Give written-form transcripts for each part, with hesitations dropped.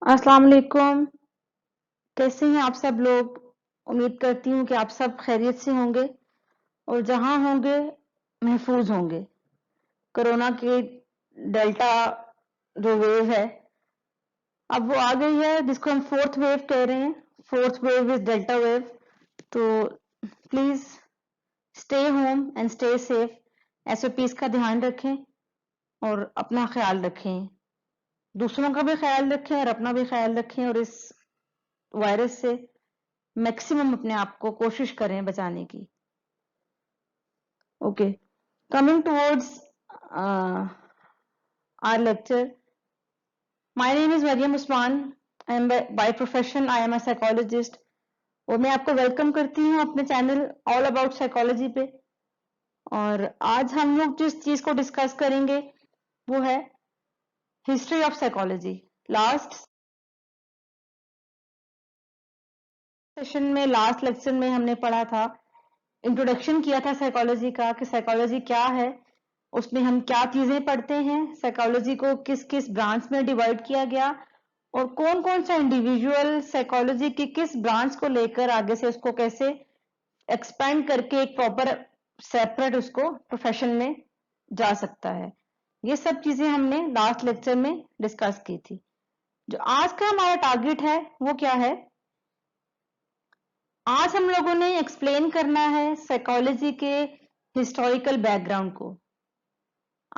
अस्सलाम वालेकुम। कैसे हैं आप सब लोग? उम्मीद करती हूँ कि आप सब खैरियत से होंगे और जहाँ होंगे महफूज होंगे। कोरोना की डेल्टा जो वेव है अब वो आ गई है, जिसको हम फोर्थ वेव कह रहे हैं। Fourth wave is delta wave. तो please stay home and stay safe. SOPs का ध्यान रखें और अपना ख्याल रखें। दूसरों का भी ख्याल रखें और अपना भी ख्याल रखें और इस वायरस से मैक्सिमम अपने आप को कोशिश करें बचाने की। Okay, coming towards our lecture. My name is Mariam Usman. I am by profession I am a psychologist. और मैं आपको वेलकम करती हूँ अपने चैनल ऑल अबाउट साइकोलॉजी पे। और आज हम लोग जिस चीज को डिस्कस करेंगे वो है history of psychology. Last session में, लास्ट लेक्चर में हमने पढ़ा था, इंट्रोडक्शन किया था साइकोलॉजी का कि साइकोलॉजी क्या है, उसमें हम क्या चीजें पढ़ते हैं, साइकोलॉजी को किस किस ब्रांच में डिवाइड किया गया और कौन कौन सा इंडिविजुअल साइकोलॉजी की किस ब्रांच को लेकर आगे से उसको कैसे एक्सपेंड करके एक प्रॉपर सेपरेट उसको प्रोफेशन में जा सकता है। ये सब चीजें हमने लास्ट लेक्चर में डिस्कस की थी। जो आज का हमारा टारगेट है वो क्या है? आज हम लोगों ने एक्सप्लेन करना है साइकोलॉजी के हिस्टोरिकल बैकग्राउंड को।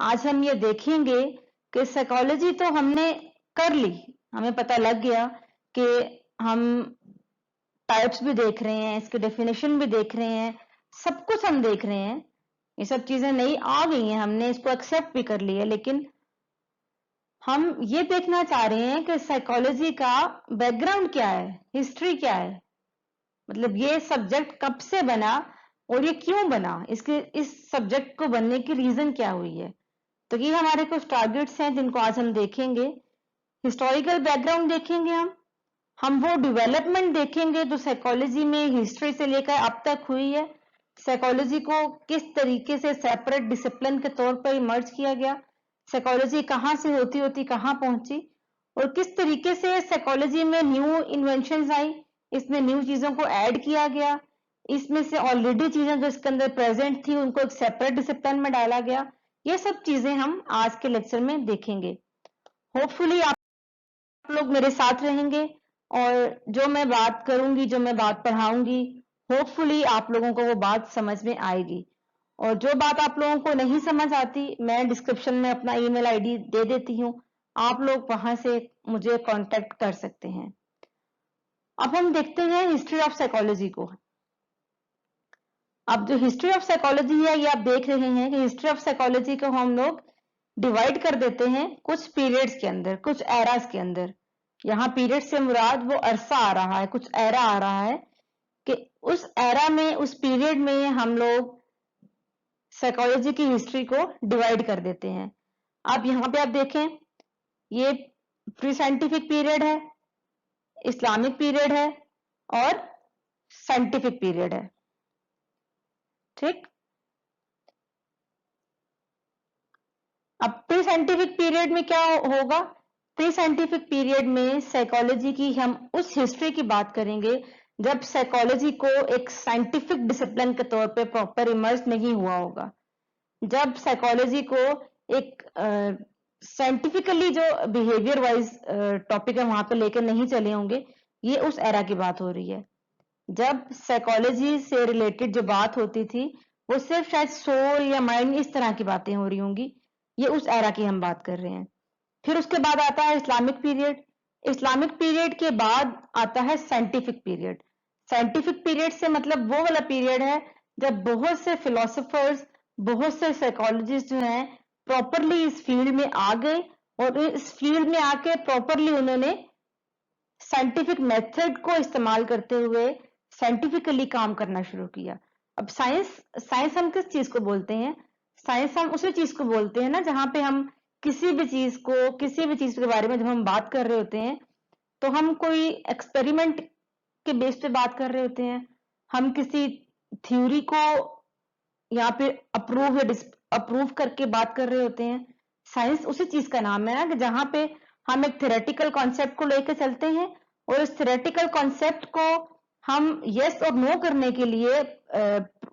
आज हम ये देखेंगे कि साइकोलॉजी तो हमने कर ली, हमें पता लग गया कि हम टाइप्स भी देख रहे हैं, इसके डेफिनेशन भी देख रहे हैं, सब कुछ हम देख रहे हैं, ये सब चीजें नई आ गई हैं, हमने इसको एक्सेप्ट भी कर लिया। लेकिन हम ये देखना चाह रहे हैं कि साइकोलॉजी का बैकग्राउंड क्या है, हिस्ट्री क्या है, मतलब ये सब्जेक्ट कब से बना और ये क्यों बना, इसके इस सब्जेक्ट को बनने की रीजन क्या हुई है। तो ये हमारे कुछ टारगेट्स हैं जिनको आज हम देखेंगे। हिस्टोरिकल बैकग्राउंड देखेंगे, हम वो डेवलपमेंट देखेंगे जो साइकोलॉजी में हिस्ट्री से लेकर अब तक हुई है। साइकोलॉजी को किस तरीके से सेपरेट डिसिप्लिन के तौर पर इमर्ज किया गया, साइकोलॉजी कहाँ से होती होती कहाँ पहुंची और किस तरीके से साइकोलॉजी में न्यू इन्वेंशंस आई, इसमें न्यू चीजों को ऐड किया गया, इसमें से ऑलरेडी चीजें जो इसके अंदर प्रेजेंट थी उनको एक सेपरेट डिसिप्लिन में डाला गया। ये सब चीजें हम आज के लेक्चर में देखेंगे। होपफुली आप लोग मेरे साथ रहेंगे और जो मैं बात करूंगी, जो मैं बात पढ़ाऊंगी, होपफुली आप लोगों को वो बात समझ में आएगी। और जो बात आप लोगों को नहीं समझ आती, मैं डिस्क्रिप्शन में अपना ईमेल आईडी दे देती हूँ, आप लोग वहां से मुझे कांटेक्ट कर सकते हैं। अब हम देखते हैं हिस्ट्री ऑफ साइकोलॉजी को। अब जो हिस्ट्री ऑफ साइकोलॉजी है ये आप देख रहे हैं कि हिस्ट्री ऑफ साइकोलॉजी को हम लोग डिवाइड कर देते हैं कुछ पीरियड्स के अंदर, कुछ एरास के अंदर। यहाँ पीरियड से मुराद वो अरसा आ रहा है, कुछ एरा आ रहा है कि उस एरा में, उस पीरियड में हम लोग साइकोलॉजी की हिस्ट्री को डिवाइड कर देते हैं। अब यहाँ पे आप देखें, ये प्री साइंटिफिक पीरियड है, इस्लामिक पीरियड है और साइंटिफिक पीरियड है। ठीक, अब प्री साइंटिफिक पीरियड में क्या होगा? प्री साइंटिफिक पीरियड में साइकोलॉजी की हम उस हिस्ट्री की बात करेंगे जब साइकोलॉजी को एक साइंटिफिक डिसिप्लिन के तौर पे प्रॉपर इमर्ज नहीं हुआ होगा, जब साइकोलॉजी को एक साइंटिफिकली जो बिहेवियर वाइज टॉपिक है वहां पे लेकर नहीं चले होंगे। ये उस एरा की बात हो रही है जब साइकोलॉजी से रिलेटेड जो बात होती थी वो सिर्फ शायद सोल या माइंड इस तरह की बातें हो रही होंगी। ये उस एरा की हम बात कर रहे हैं। फिर उसके बाद आता है इस्लामिक पीरियड। इस्लामिक पीरियड के बाद आता है साइंटिफिक पीरियड। साइंटिफिक पीरियड से मतलब वो वाला पीरियड है जब बहुत से फिलोसोफर्स, बहुत से साइकोलॉजिस्ट जो हैं प्रॉपरली इस फील्ड में आ गए और इस फील्ड में आके प्रॉपरली उन्होंने साइंटिफिक मेथड को इस्तेमाल करते हुए साइंटिफिकली काम करना शुरू किया। अब साइंस, साइंस हम किस चीज को बोलते हैं? साइंस हम उसी चीज को बोलते हैं ना जहां पे हम किसी भी चीज को, किसी भी चीज के बारे में जब हम बात कर रहे होते हैं तो हम कोई एक्सपेरिमेंट के बेस पे बात कर रहे होते हैं, हम किसी थ्योरी को यहाँ पे अप्रूव या अप्रूव करके बात कर रहे होते हैं। साइंस उसी चीज का नाम है ना कि जहां पे हम एक थ्योरेटिकल कॉन्सेप्ट को लेकर चलते हैं और इस थ्योरेटिकल कॉन्सेप्ट को हम यस और नो करने के लिए,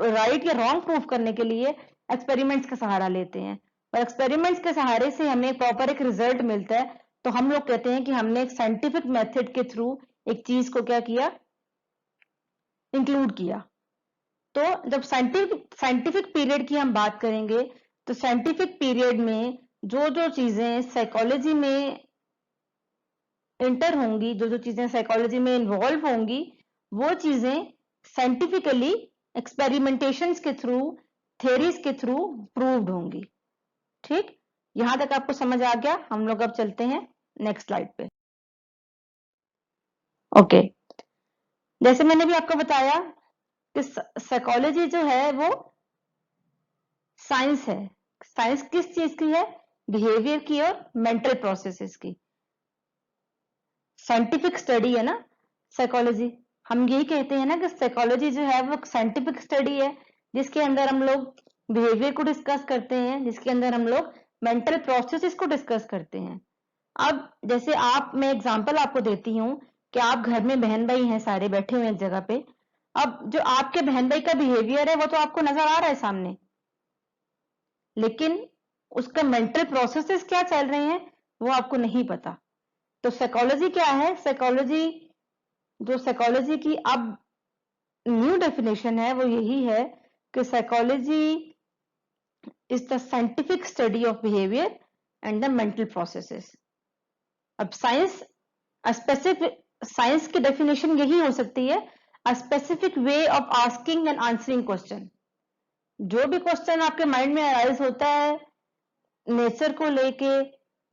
राइट या रॉन्ग प्रूफ करने के लिए एक्सपेरिमेंट्स का सहारा लेते हैं, और एक्सपेरिमेंट्स के सहारे से हमें प्रॉपर एक रिजल्ट मिलता है। तो हम लोग कहते हैं कि हमने एक साइंटिफिक मेथड के थ्रू एक चीज को क्या किया, इंक्लूड किया। तो जब साइंटिफिक पीरियड की हम बात करेंगे तो साइंटिफिक पीरियड में जो जो चीजें साइकोलॉजी में इंटर होंगी, जो जो चीजें साइकोलॉजी में इन्वॉल्व होंगी, वो चीजें साइंटिफिकली एक्सपेरिमेंटेशंस के थ्रू, थ्योरीज के थ्रू प्रूव्ड होंगी। ठीक, यहां तक आपको समझ आ गया। हम लोग अब चलते हैं नेक्स्ट स्लाइड पे। ओके, जैसे मैंने भी आपको बताया कि साइकोलॉजी जो है वो साइंस है। साइंस किस चीज की है? बिहेवियर की और मेंटल प्रोसेसेस की। साइंटिफिक स्टडी है ना साइकोलॉजी। हम यही कहते हैं ना कि साइकोलॉजी जो है वो साइंटिफिक स्टडी है, जिसके अंदर हम लोग बिहेवियर को डिस्कस करते हैं, जिसके अंदर हम लोग मेंटल प्रोसेसेस को डिस्कस करते हैं। अब जैसे मैं एग्जांपल आपको देती हूँ कि आप घर में बहन भाई हैं, सारे बैठे हुए एक जगह पे। अब जो आपके बहन भाई का बिहेवियर है वो तो आपको नजर आ रहा है सामने, लेकिन उसका मेंटल प्रोसेसेस क्या चल रहे हैं वो आपको नहीं पता। तो साइकोलॉजी क्या है? साइकोलॉजी की अब न्यू डेफिनेशन है वो यही है कि psychology is the scientific study of behaviour and the mental processes. अब साइंस की डेफिनेशन यही हो सकती है, a specific way of asking and answering question. जो भी क्वेश्चन आपके माइंड में अराइज होता है नेचर को लेके,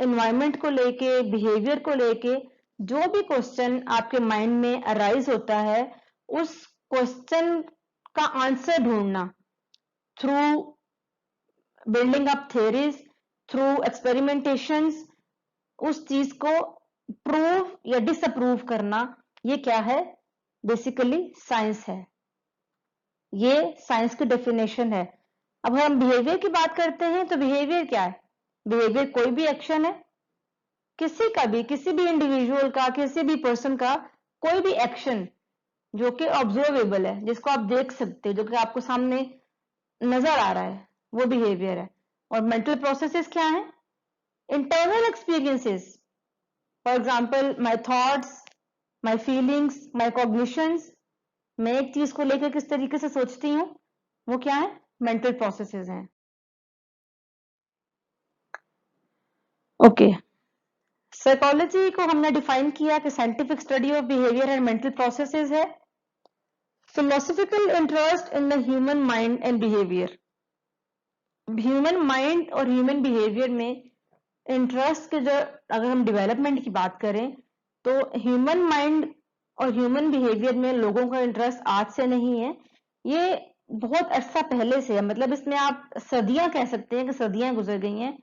एनवायरमेंट को लेके, बिहेवियर को लेके, जो भी क्वेश्चन आपके माइंड में अराइज होता है, उस क्वेश्चन का आंसर ढूंढना through building up theories, through experimentations, उस चीज को प्रूव या डिसअप्रूव करना, ये क्या है? बेसिकली साइंस है। ये साइंस की डेफिनेशन है। अब हम बिहेवियर की बात करते हैं तो बिहेवियर क्या है? बिहेवियर कोई भी एक्शन है, किसी का भी, किसी भी इंडिविजुअल का, किसी भी पर्सन का कोई भी एक्शन जो कि ऑब्जर्वेबल है, जिसको आप देख सकते हो, जो कि आपको सामने नजर आ रहा है, वो बिहेवियर है। और मेंटल प्रोसेसेस क्या है? Internal experiences, for example my thoughts, my feelings, my cognitions. मैं एक चीज को लेकर किस तरीके से सोचती हूँ, वो क्या है? मेंटल प्रोसेसेस हैं। ओके, साइकोलॉजी को हमने डिफाइन किया कि scientific study of behaviour and mental processes है। Philosophical interest in the human mind and behaviour. Human mind और ह्यूमन बिहेवियर में इंटरेस्ट के जो, अगर हम डेवलपमेंट की बात करें तो ह्यूमन माइंड और ह्यूमन बिहेवियर में लोगों का इंटरेस्ट आज से नहीं है, ये बहुत अरसा पहले से है। मतलब इसमें आप सदियां कह सकते हैं कि सदियां गुजर गई हैं,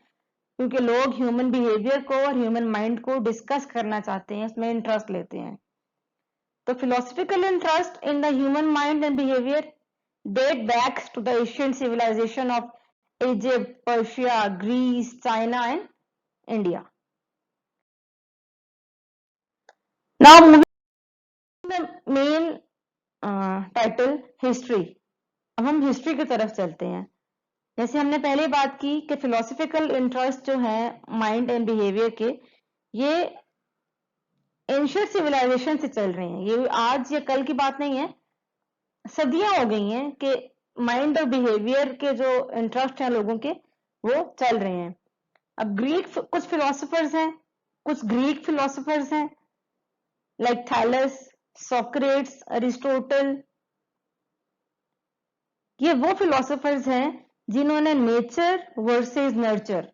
क्योंकि लोग ह्यूमन बिहेवियर को और ह्यूमन माइंड को डिस्कस करना चाहते हैं, इसमें इंटरेस्ट लेते हैं। तो philosophical interest in the human mind and behaviour date back to the ancient civilization of Egypt, Persia, Greece, China and India. Now moving to the main title history. अब हम हिस्ट्री की तरफ चलते हैं। जैसे हमने पहले बात की कि फिलोसॉफिकल इंटरेस्ट जो है माइंड एंड बिहेवियर के, ये एंशिएंट सिविलाइजेशन से चल रहे हैं, ये आज या कल की बात नहीं है, सदियां हो गई हैं कि माइंड और बिहेवियर के जो इंटरेस्ट हैं लोगों के, वो चल रहे हैं। अब कुछ फिलोसोफर्स हैं, कुछ ग्रीक फिलोसोफर्स हैं, लाइक थैलस, सोक्रेट्स, अरिस्टोटल। ये वो फिलोसोफर्स हैं जिन्होंने नेचर वर्सेस नर्चर,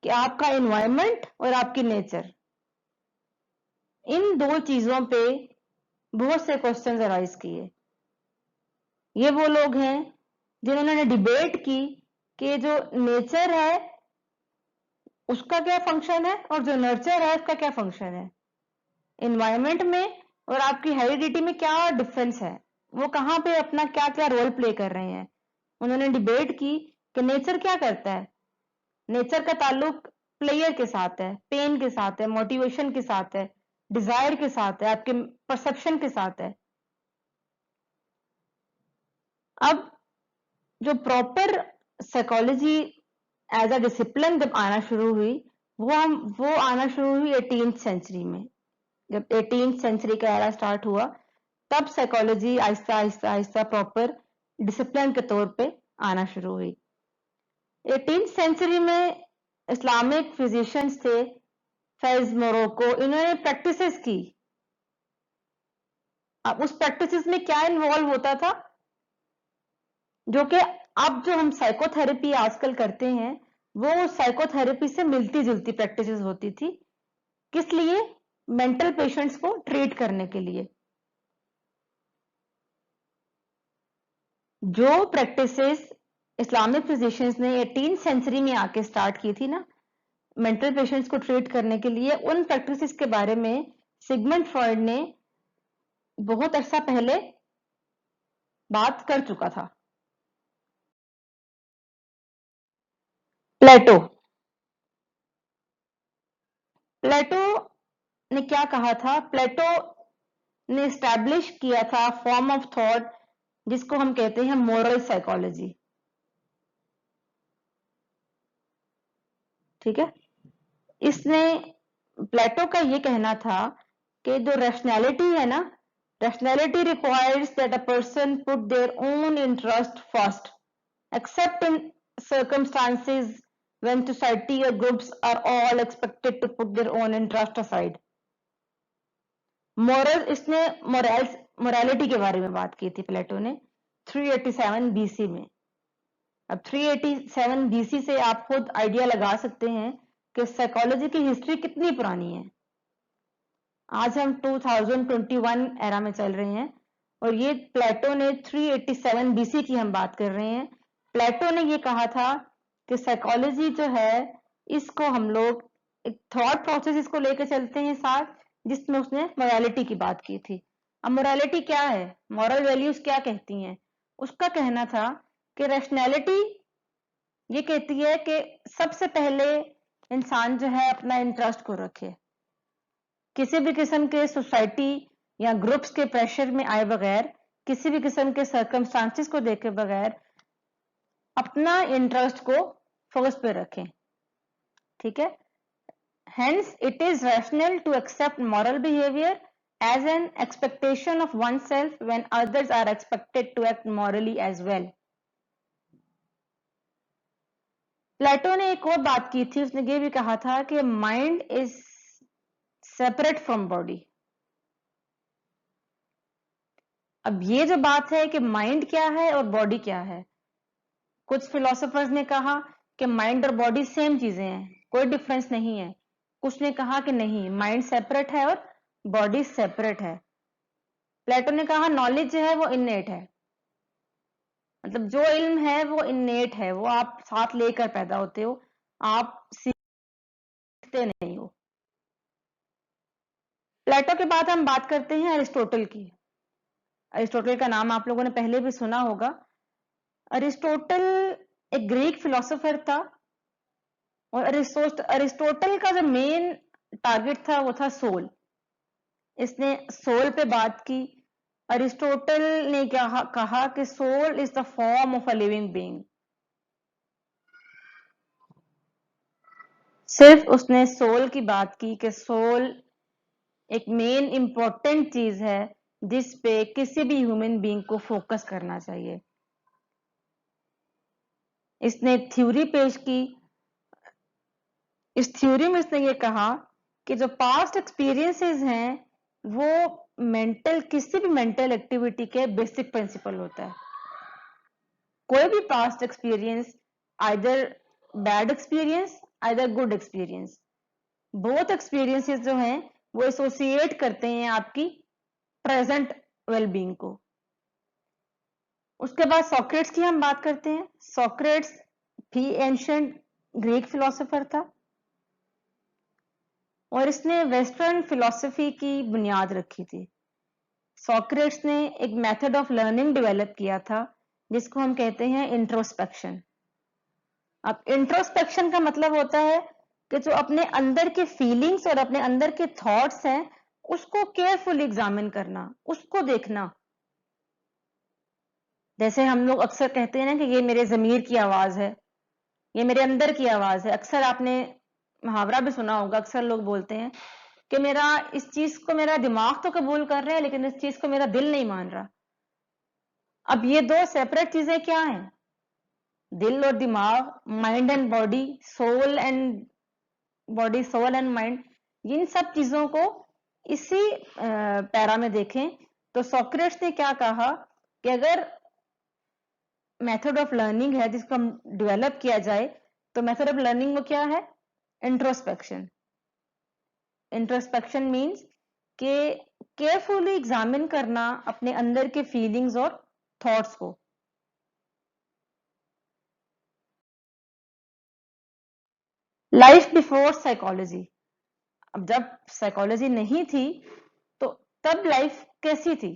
कि आपका एनवायरनमेंट और आपकी नेचर, इन दो चीजों पे बहुत से क्वेश्चंस अराइज किए। ये वो लोग हैं जिन्होंने डिबेट की कि जो नेचर है उसका क्या फंक्शन है और जो नर्चर है उसका क्या फंक्शन है, एनवायरनमेंट में और आपकी हेरिडिटी में क्या डिफरेंस है, वो कहाँ पे अपना क्या क्या रोल प्ले कर रहे हैं। उन्होंने डिबेट की कि नेचर क्या करता है। नेचर का ताल्लुक प्लेयर के साथ है, पेन के साथ है, मोटिवेशन के साथ है, डिजायर के साथ है, आपके परसेप्शन के साथ है। अब जो proper psychology as a discipline जब आना शुरू हुई, वो आना शुरू हुई 18th सेंचुरी में। जब 18th सेंचुरी का एरा स्टार्ट हुआ, तब psychology Aahista Aahista Aahista proper discipline के तौर पे आना शुरू हुई। 18th सेंचुरी में इस्लामिक फिजिशियंस थे, फैज मोरक्को, इन्होंने प्रैक्टिसेस की। अब उस प्रैक्टिसेस में क्या इन्वॉल्व होता था, जो कि अब जो हम साइकोथेरेपी आजकल करते हैं, वो साइकोथेरेपी से मिलती जुलती प्रैक्टिसेस होती थी। किस लिए? मेंटल पेशेंट्स को ट्रीट करने के लिए। जो प्रैक्टिसेस इस्लामिक फिजिशियंस ने 18th सेंचुरी में आके स्टार्ट की थी ना, मेंटल पेशेंट्स को ट्रीट करने के लिए, उन प्रैक्टिसेस के बारे में सिगमंड फ्रॉइड ने बहुत अरसा पहले बात कर चुका था। प्लेटो ने क्या कहा था? प्लेटो ने एस्टैब्लिश किया था फॉर्म ऑफ थॉट जिसको हम कहते हैं मोरल साइकोलॉजी। ठीक है, इसने प्लेटो का ये कहना था कि जो रैशनैलिटी है ना, rationality requires that a person put their own interest first accept in circumstances when society or groups are all expected to put their own interest aside. इसने मोरालिटी के बारे में बात की थी प्लेटो ने 387 बीसी में। अब 387 बीसी से आप खुद आइडिया लगा सकते हैं कि साइकोलॉजी की हिस्ट्री कितनी पुरानी है। आज हम 2021 एरा में चल रहे हैं और ये प्लेटो ने 387 बीसी की हम बात कर रहे हैं। प्लेटो ने ये कहा था कि साइकोलॉजी जो है, इसको हम लोग एक थॉट प्रोसेस इसको लेकर चलते हैं साथ, जिसमें उसने मोरालिटी की बात की थी। अब मोरालिटी क्या है, मॉरल वैल्यूज क्या कहती हैं? उसका कहना था कि रैशनैलिटी ये कहती है कि सबसे पहले इंसान जो है अपना इंटरेस्ट को रखे, किसी भी किस्म के सोसाइटी या ग्रुप्स के प्रेशर में आए बगैर, किसी भी किस्म के सर्कमस्टांसेस को देखे बगैर अपना इंटरेस्ट को फर्स्ट पे रखें। ठीक है, hence it is rational to accept moral behaviour as an expectation of oneself when others are expected to act morally as well. प्लेटो ने एक और बात की थी, उसने ये भी कहा था कि mind is separate from body. अब ये जो बात है कि माइंड क्या है और बॉडी क्या है, कुछ फिलोसोफर्स ने कहा कि माइंड और बॉडी सेम चीजें हैं, कोई डिफरेंस नहीं है। कुछ ने कहा कि नहीं, माइंड सेपरेट है और बॉडी सेपरेट है। प्लेटो ने कहा नॉलेज जो है वो इन्नेट है, मतलब जो इल्म है वो इन्नेट है, वो आप साथ लेकर पैदा होते हो, आप सीखते नहीं हो। प्लेटो के बाद हम बात करते हैं अरिस्टोटल की। अरिस्टोटल का नाम आप लोगों ने पहले भी सुना होगा। अरिस्टोटल एक ग्रीक फिलोसोफर था और अरिस्टोटल का जो मेन टारगेट था वो था सोल। इसने सोल पे बात की। अरिस्टोटल ने क्या कहा कि soul is the form of a living being. सिर्फ उसने सोल की बात की कि सोल एक मेन इंपॉर्टेंट चीज है जिस पे किसी भी ह्यूमन बीइंग को फोकस करना चाहिए। इसने थ्योरी पेश की। इस थ्योरी में इसने ये कहा कि जो पास्ट एक्सपीरियंसेस हैं वो किसी भी मेंटल एक्टिविटी के बेसिक प्रिंसिपल होता है। कोई भी past experience, either bad experience, either good experience, both experiences जो हैं वो एसोसिएट करते हैं आपकी प्रेजेंट वेलबींग को। उसके बाद सॉक्रेट्स की हम बात करते हैं। सॉक्रेट्स भी एंशिएंट ग्रीक फिलोसोफर था और इसने वेस्टर्न फिलॉसफी की बुनियाद रखी थी। सॉक्रेट्स ने एक मेथड ऑफ लर्निंग डेवलप किया था जिसको हम कहते हैं इंट्रोस्पेक्शन। अब इंट्रोस्पेक्शन का मतलब होता है कि जो अपने अंदर के फीलिंग्स और अपने अंदर के थॉट्स हैं उसको केयरफुली एग्जामिन करना, उसको देखना। जैसे हम लोग अक्सर कहते हैं ना कि ये मेरे ज़मीर की आवाज़ है, ये मेरे अंदर की आवाज़ है। अक्सर आपने मुहावरा भी सुना होगा, अक्सर लोग बोलते हैं कि मेरा इस चीज़ को मेरा दिमाग तो कबूल कर रहा है लेकिन इस चीज़ को मेरा दिल नहीं मान रहा। अब ये दो सेपरेट चीज़ें क्या हैं? दिल और दिमाग, mind and body, soul and body, soul and mind, इन सब चीज़ों को इसी पैरा में देखें तो सोक्रेट्स ने क्या कहा कि अगर मेथड ऑफ लर्निंग है जिसको हम डेवलप किया जाए तो मेथड ऑफ लर्निंग वो क्या है? इंट्रोस्पेक्शन। इंट्रोस्पेक्शन मीन्स कि केयरफुली एग्जामिन करना अपने अंदर के फीलिंग्स और थॉट्स को। लाइफ बिफोर साइकोलॉजी, अब जब साइकोलॉजी नहीं थी तो तब लाइफ कैसी थी?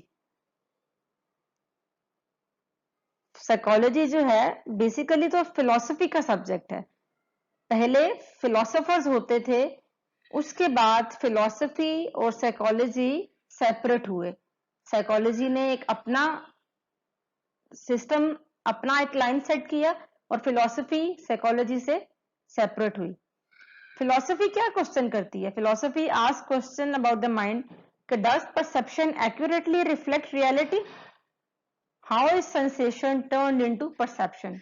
साइकोलॉजी जो है बेसिकली तो फिलॉसफी का सब्जेक्ट है। पहले फिलोसोफर्स होते थे, उसके बाद फिलॉसफी और साइकोलॉजी सेपरेट हुए। साइकोलॉजी ने एक अपना सिस्टम, अपना एक लाइन सेट किया और फिलॉसफी साइकोलॉजी से सेपरेट हुई। फिलॉसफी क्या क्वेश्चन करती है? Philosophy ask question about the mind कि does perception accurately reflect reality? How is sensation turned into perception?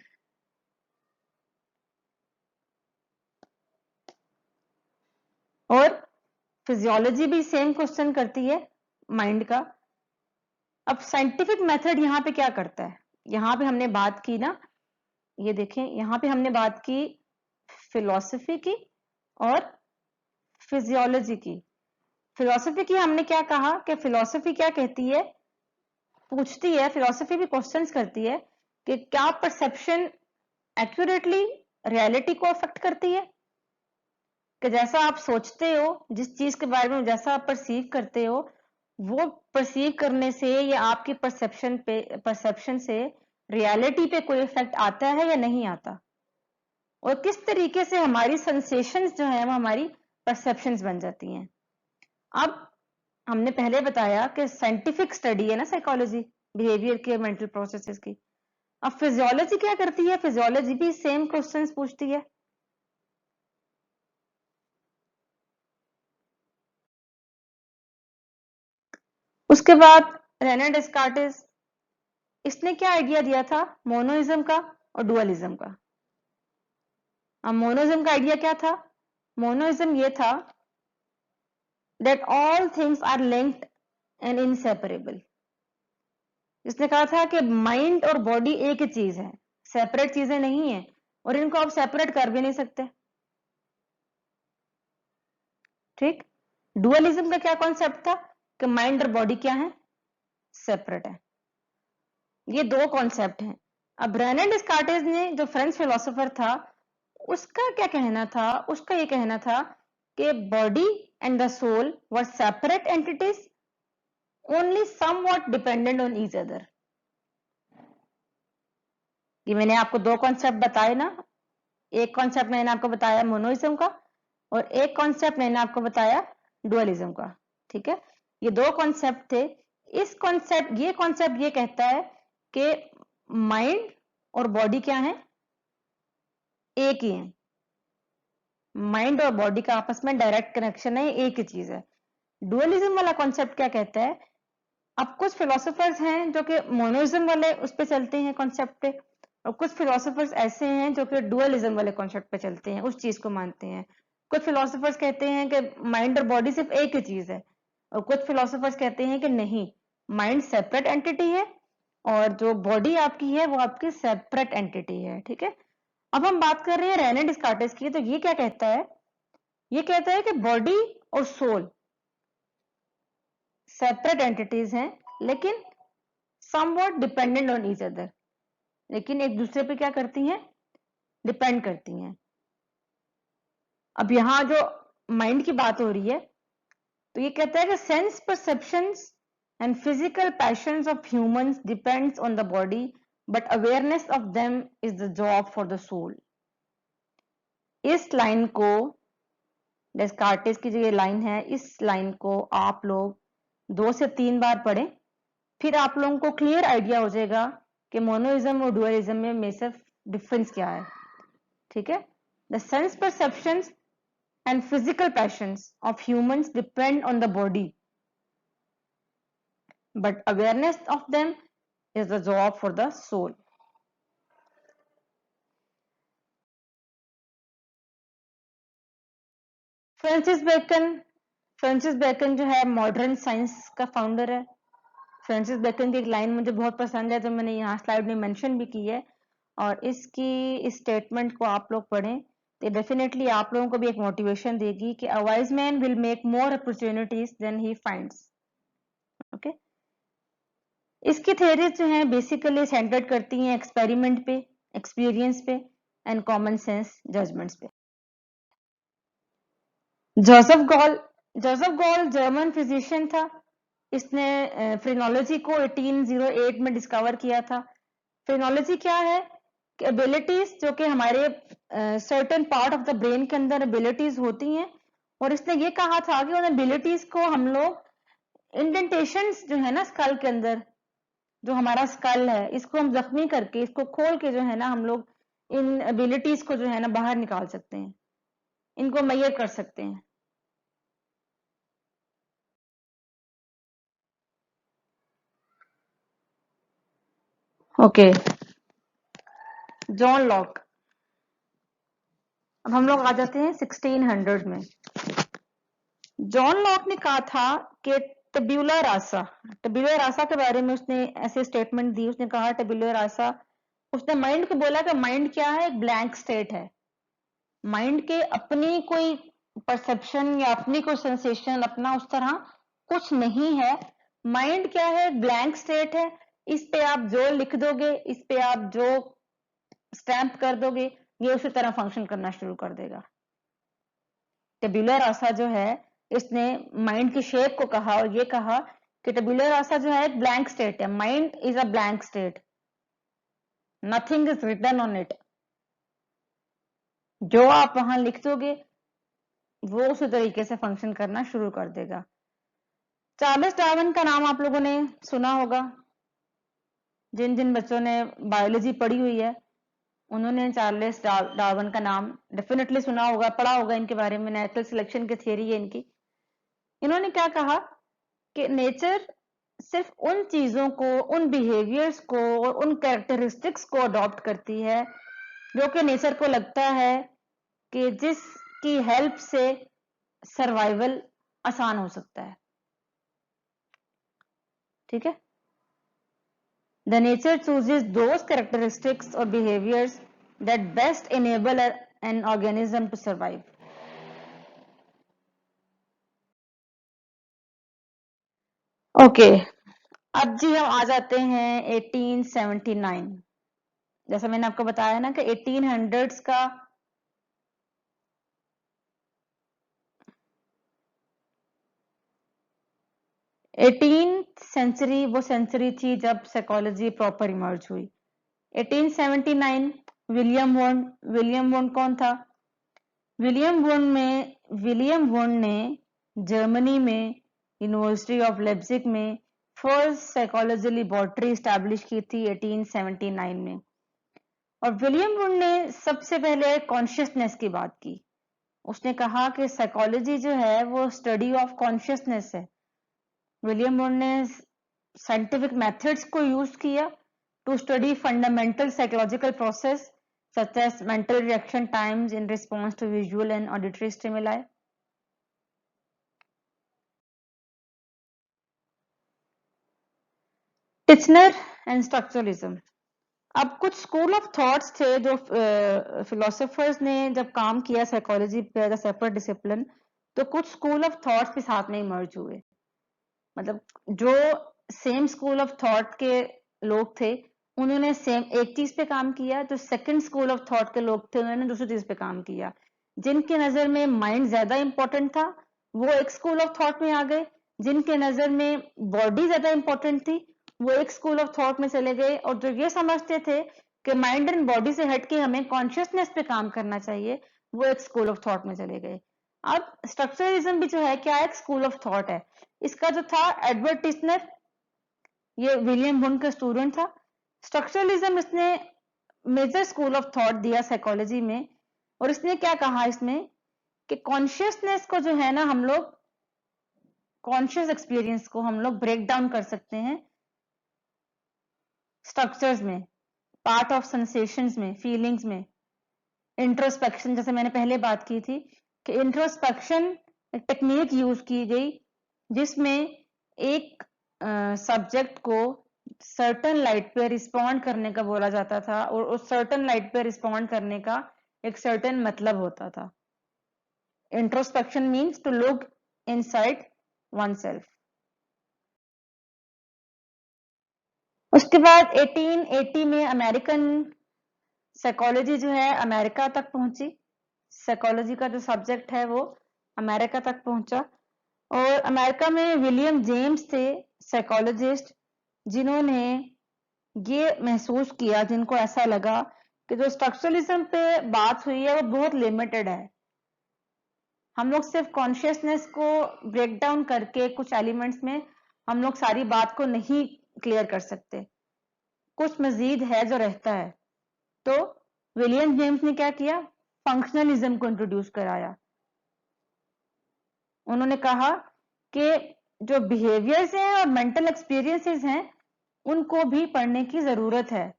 और फिजियोलॉजी भी सेम क्वेश्चन करती है माइंड का। अब साइंटिफिक मेथड यहां पे क्या करता है? यहां पे हमने बात की ना, ये देखें, यहां पे हमने बात की फिलॉसफी की और फिजियोलॉजी की। फिलॉसफी की हमने क्या कहा कि फिलॉसफी क्या कहती है, पूछती है, फिलॉसफी भी क्वेश्चंस करती है कि क्या परसेप्शन एक्यूरेटली रियलिटी को अफेक्ट करती है? कि जैसा आप सोचते हो, जिस चीज के बारे में जैसा आप परसीव करते हो, वो परसीव करने से या आपकी परसेप्शन से रियलिटी पे कोई इफेक्ट आता है या नहीं आता? और किस तरीके से हमारी सेंसेशंस जो है वो हमारी परसेप्शंस बन जाती हैं। अब हमने पहले बताया कि साइंटिफिक स्टडी है ना साइकोलॉजी, बिहेवियर के, मेंटल प्रोसेसेस की। अब फिजियोलॉजी क्या करती है? फिजियोलॉजी भी सेम क्वेश्चंस पूछती है। उसके बाद रेने डेस्कार्टिस, इसने क्या आइडिया दिया था? मोनोइज्म का और डुअलिज्म का। अब मोनोइज्म का आइडिया क्या था? मोनोइज्म ये था that all things are linked and inseparable। इसने कहा था कि माइंड और बॉडी एक ही चीज है, सेपरेट चीजें नहीं है और इनको आप सेपरेट कर भी नहीं सकते। ठीक। डुअलिज्म का क्या कॉन्सेप्ट था कि माइंड और बॉडी क्या है? सेपरेट है। ये दो कॉन्सेप्ट हैं। अब रेने डिस्कार्टेस ने, जो फ्रेंच फिलोसोफर था, उसका क्या कहना था? उसका ये कहना था कि body and the soul were separate entities only somewhat dependent on each other. ये मैंने आपको दो कॉन्सेप्ट बताए ना, एक कॉन्सेप्ट मैंने आपको बताया मोनोइज्म का और एक कॉन्सेप्ट मैंने आपको बताया डुअलिज्म का। ठीक है, ये दो कॉन्सेप्ट थे। इस कॉन्सेप्ट ये कहता है कि माइंड और बॉडी क्या है? एक ही है। माइंड और बॉडी का आपस में डायरेक्ट कनेक्शन है, एक ही चीज है। डुअलिज्म वाला कॉन्सेप्ट क्या कहता है? अब कुछ फिलोसोफर्स हैं जो कि मोनोइज्म वाले उस पे चलते हैं कॉन्सेप्ट पे, और कुछ फिलोसोफर्स ऐसे हैं जो कि डुअलिज्म वाले कॉन्सेप्ट पे चलते हैं, उस चीज को मानते हैं। कुछ फिलोसोफर्स कहते हैं कि माइंड और बॉडी सिर्फ एक ही चीज है, और कुछ फिलोसोफर्स कहते हैं कि नहीं, माइंड सेपरेट एंटिटी है और जो बॉडी आपकी है वो आपकी सेपरेट एंटिटी है। ठीक है, अब हम बात कर रहे हैं रेने डिस्कार्टिस की। तो ये क्या कहता है? ये कहता है कि बॉडी और सोल सेपरेट एंटिटीज हैं लेकिन somewhat dependent on each other, लेकिन एक दूसरे पे क्या करती हैं? डिपेंड करती हैं। अब यहां जो माइंड की बात हो रही है तो ये कहता है कि sense perceptions and physical passions of humans depends on the body but awareness of them is the job for the soul. इस लाइन को डेस्कार्टेस की जो ये लाइन है, इस लाइन को आप लोग 2 से 3 बार पढ़ें, फिर आप लोगों को क्लियर आइडिया हो जाएगा कि मोनोइज्म और डुअलिज्म में मेजर डिफरेंस क्या है। ठीक है, the sense perceptions and physical passions of humans depend on the body, but awareness of them is the job for the soul. Francis Bacon जो है मॉडर्न साइंस का फाउंडर है। फ्रांसिस बेकन की एक लाइन मुझे बहुत पसंद है जो मैंने यहाँ स्लाइड में मेंशन भी की है, और इसकी इस स्टेटमेंट को आप लोग पढ़ें तो डेफिनेटली आप लोगों को भी एक मोटिवेशन देगी कि a wise man will make more opportunities than he finds. Okay, इसकी थ्योरीज जो हैं बेसिकली सेंटर्ड करती हैं एक्सपेरिमेंट पे, एक्सपीरियंस पे एंड कॉमन सेंस जजमेंट्स पे। जोसेफ गॉल जर्मन फिजिशियन था। इसने फ्रेनोलॉजी को 1808 में डिस्कवर किया था। फ्रेनोलॉजी क्या है कि एबिलिटीज जो कि हमारे certain part of the brain के अंदर एबिलिटीज होती हैं, और इसने ये कहा था कि उन एबिलिटीज को हम लोग इंडेंटेशंस जो है ना स्कल के अंदर, जो हमारा स्कल है, इसको हम जख्मी करके, इसको खोल के जो है ना हम लोग इन एबिलिटीज को जो है ना बाहर निकाल सकते हैं, इनको मेजर कर सकते हैं। Okay, John Locke. अब हम लोग आ जाते हैं 1600 में। जॉन लॉक ने कहा था कि टेब्यूला रासा के बारे में उसने ऐसे स्टेटमेंट दी। उसने कहा टेब्यूला रासा, उसने माइंड को बोला कि माइंड क्या है, एक ब्लैंक स्टेट है। माइंड के अपनी कोई परसेप्शन या अपनी कोई सेंसेशन अपना उस तरह कुछ नहीं है। माइंड क्या है, ब्लैंक स्टेट है। इस पे आप जो लिख दोगे, इस पे आप जो स्टैंप कर दोगे, ये उसी तरह फंक्शन करना शुरू कर देगा। टेब्यूलर रासा जो है, इसने माइंड की शेप को कहा और ये कहा कि टेब्यूलर रासा जो है एक ब्लैंक स्टेट है। Mind is a blank slate, nothing is written on it. जो आप वहां लिख दोगे वो उसी तरीके से फंक्शन करना शुरू कर देगा। चार्ल्स डार्विन का नाम आप लोगों ने सुना होगा। जिन जिन बच्चों ने बायोलॉजी पढ़ी हुई है उन्होंने चार्ल्स डार्विन का नाम डेफिनेटली सुना होगा, पढ़ा होगा इनके बारे में। नेचुरल सिलेक्शन की थियरी है इनकी। इन्होंने क्या कहा कि नेचर सिर्फ उन चीजों को, उन बिहेवियर्स को और उन कैरेक्टरिस्टिक्स को अडॉप्ट करती है जो कि नेचर को लगता है कि जिसकी हेल्प से सर्वाइवल आसान हो सकता है। ठीक है, the nature chooses those characteristics और behaviours that best enable an organism to survive. Okay, अब जी हम आ जाते हैं 1879। जैसा मैंने आपको बताया ना कि 1800s का सेंचुरी वो सेंचुरी थी जब साइकोलॉजी प्रॉपर इमर्ज हुई। 1879 विलियम वुंड कौन था? विलियम वुंड ने जर्मनी में यूनिवर्सिटी ऑफ लेप्जिग में फर्स्ट साइकोलॉजी लेबोरेटरी स्टैब्लिश की थी 1879 में। और विलियम वुंड ने सबसे पहले कॉन्शियसनेस की बात की। उसने कहा कि साइकोलॉजी जो है वो स्टडी ऑफ कॉन्शियसनेस है। विलियम वुंड ने साइंटिफिक मेथड्स को यूज किया to study fundamental psychological process such as mental reaction times in response to visual and auditory stimuli. Titchener and structuralism. अब कुछ स्कूल ऑफ थॉट्स थे जो philosophers ने जब काम किया साइकोलॉजी पे एज अ सेपरेट डिसिप्लिन, तो कुछ स्कूल ऑफ थॉट्स भी साथ में इमर्ज हुए। मतलब जो सेम स्कूल ऑफ थॉट के लोग थे उन्होंने सेम एक चीज पे काम किया, जो सेकंड स्कूल ऑफ थॉट के लोग थे उन्होंने दूसरी चीज पे काम किया। जिनके नजर में माइंड ज्यादा इंपॉर्टेंट था वो एक स्कूल ऑफ थॉट में आ गए, जिनके नजर में बॉडी ज्यादा इंपॉर्टेंट थी वो एक स्कूल ऑफ थॉट में चले गए, और जो ये समझते थे कि माइंड एंड बॉडी से हटके हमें कॉन्शियसनेस पे काम करना चाहिए वो एक स्कूल ऑफ थॉट में चले गए। अब स्ट्रक्चरलिज्म भी जो है क्या है, एक स्कूल ऑफ थॉट है। इसका जो था एडवर्ड टिस्नर, ये विलियम वुंड का स्टूडेंट था। स्ट्रक्चरलिज्म इसने मेजर स्कूल ऑफ थॉट दिया साइकोलॉजी में, और इसने क्या कहा इसमें कि कॉन्शियसनेस को जो है ना, हम लोग कॉन्शियस एक्सपीरियंस को हम लोग ब्रेक डाउन कर सकते हैं स्ट्रक्चर्स में, पार्ट ऑफ सेंसेशंस में, फीलिंग्स में। इंट्रोस्पेक्शन, जैसे मैंने पहले बात की थी कि इंट्रोस्पेक्शन एक टेक्निक यूज की गई जिसमें एक सब्जेक्ट को सर्टन लाइट पे रिस्पॉन्ड करने का बोला जाता था, और उस सर्टन लाइट पे रिस्पॉन्ड करने का एक सर्टन मतलब होता था। Introspection means to look inside oneself। उसके बाद 1880 में अमेरिकन साइकोलॉजी जो है अमेरिका तक पहुंची। साइकोलॉजी का जो सब्जेक्ट है वो अमेरिका तक पहुंचा, और अमेरिका में विलियम जेम्स थे साइकोलॉजिस्ट, जिन्होंने ये महसूस किया, जिनको ऐसा लगा कि जो स्ट्रक्चरलिज्म पे बात हुई है वो बहुत लिमिटेड है। हम लोग सिर्फ कॉन्शियसनेस को ब्रेक डाउन करके कुछ एलिमेंट्स में हम लोग सारी बात को नहीं क्लियर कर सकते, कुछ मजीद है जो रहता है। तो विलियम जेम्स ने क्या किया, फंक्शनलिज्म को इंट्रोड्यूस कराया। उन्होंने कहा कि जो बिहेवियर्स हैं और मेंटल एक्सपीरियंसेस हैं उनको भी पढ़ने की जरूरत है।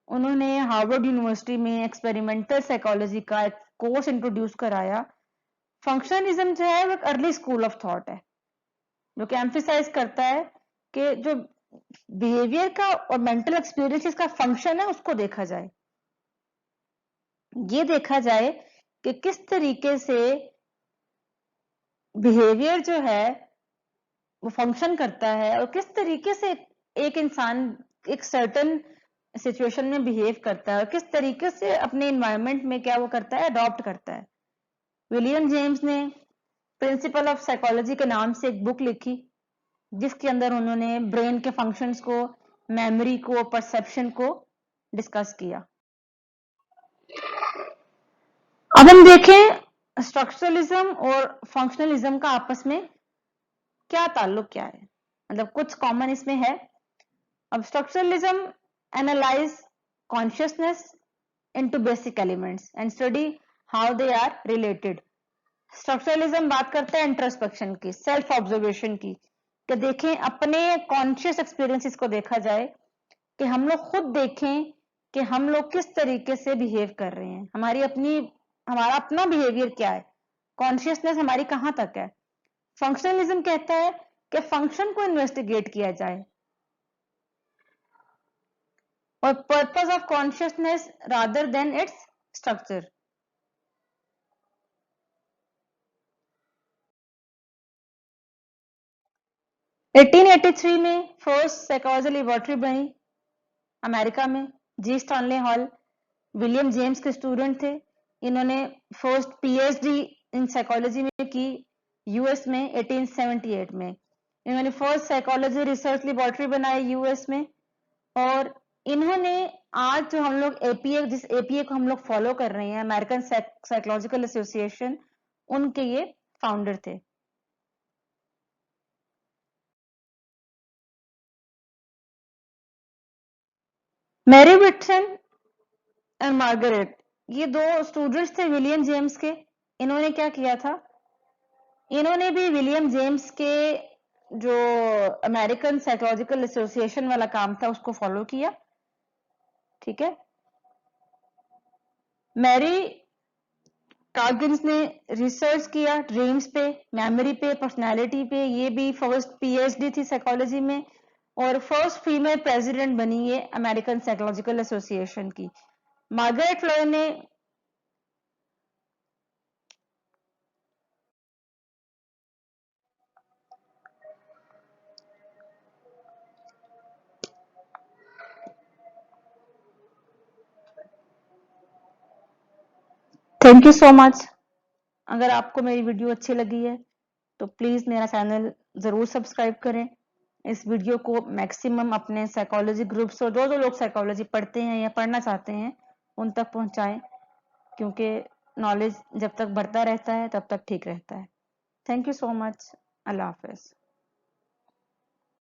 उन्होंने हार्वर्ड यूनिवर्सिटी में एक्सपेरिमेंटल साइकोलॉजी का एक कोर्स इंट्रोड्यूस कराया। फंक्शनलिज्म जो है वो एक अर्ली स्कूल ऑफ थॉट है, जो कि एम्फिसाइज करता है कि जो बिहेवियर का और मेंटल एक्सपीरियंसेस का फंक्शन है उसको देखा जाए। ये देखा जाए कि किस तरीके से बिहेवियर जो है वो फंक्शन करता है, और किस तरीके से एक इंसान एक सर्टन सिचुएशन में बिहेव करता है, और किस तरीके से अपने एनवायरनमेंट में क्या वो करता है, अडॉप्ट करता है। विलियम जेम्स ने प्रिंसिपल ऑफ साइकोलॉजी के नाम से एक बुक लिखी, जिसके अंदर उन्होंने ब्रेन के फंक्शंस को, मेमोरी को, परसेप्शन को डिस्कस किया। अब हम देखें स्ट्रक्चरलिज्म और फंक्शनलिज्म का आपस में क्या ताल्लुक क्या है, मतलब कुछ कॉमन इसमें है। अब structuralism analyse consciousness into basic elements and study how they are related. Structuralism बात करता है इंट्रोस्पेक्शन की, सेल्फ ऑब्जर्वेशन की, कि देखें अपने कॉन्शियस एक्सपीरियंसेस को देखा जाए, कि हम लोग खुद देखें कि हम लोग किस तरीके से बिहेव कर रहे हैं, हमारा अपना बिहेवियर क्या है, कॉन्शियसनेस हमारी कहां तक है। फंक्शनलिज्म कहता है कि फंक्शन को इन्वेस्टिगेट किया जाए, और purpose of consciousness rather than its structure. Eighteen 1883 में फर्स्ट साइकोलॉजी लेबोरेटरी बनी अमेरिका में, जी स्टैनले हॉल विलियम जेम्स के स्टूडेंट थे। इन्होंने फर्स्ट पीएचडी इन साइकोलॉजी में की यूएस में 1878 में। इन्होंने फर्स्ट साइकोलॉजी रिसर्च लेबोरेटरी बनाई यूएस में, और इन्होंने आज जो हम लोग एपीए, जिस एपीए को हम लोग फॉलो कर रहे हैं, अमेरिकन साइकोलॉजिकल एसोसिएशन, उनके ये फाउंडर थे। मैरी विटसन और मार्गरेट, ये दो स्टूडेंट्स थे विलियम जेम्स के। इन्होंने क्या किया था, इन्होंने भी विलियम जेम्स के जो अमेरिकन साइकोलॉजिकल एसोसिएशन वाला काम था उसको फॉलो किया। ठीक है, मैरी कार्गिन्स ने रिसर्च किया ड्रीम्स पे, मेमोरी पे, पर्सनालिटी पे। ये भी फर्स्ट पीएचडी थी साइकोलॉजी में, और फर्स्ट फीमेल प्रेसिडेंट बनी ये अमेरिकन साइकोलॉजिकल एसोसिएशन की। मार्गरेट फ्लोर ने थैंक यू सो मच। अगर आपको मेरी वीडियो अच्छी लगी है तो प्लीज मेरा चैनल जरूर सब्सक्राइब करें। इस वीडियो को मैक्सिमम अपने साइकोलॉजी ग्रुप्स और जो जो लोग साइकोलॉजी पढ़ते हैं या पढ़ना चाहते हैं उन तक पहुंचाएं, क्योंकि नॉलेज जब तक बढ़ता रहता है तब तक ठीक रहता है। Thank you so much. Allah Hafiz.